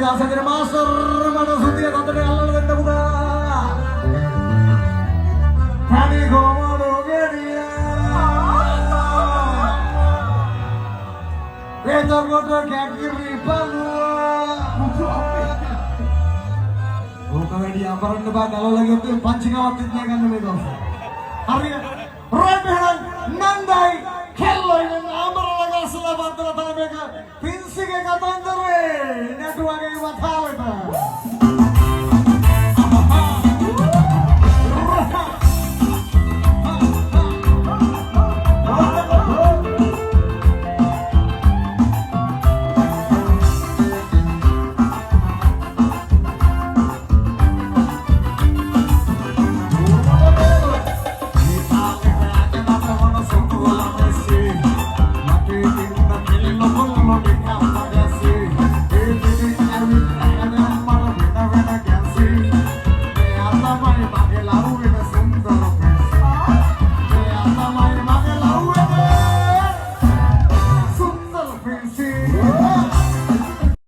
biasa jadi master mana sutia tante Allah dan buka. Tadi komodo geria. Betul-betul kayak kiri palua. Bukan dia aparan debat kalau lagi itu pancing awatnya kan begitu. Hari Rebehan Nandai Kello yang amar laga selamat datang mereka. Pinsi ke katan terus.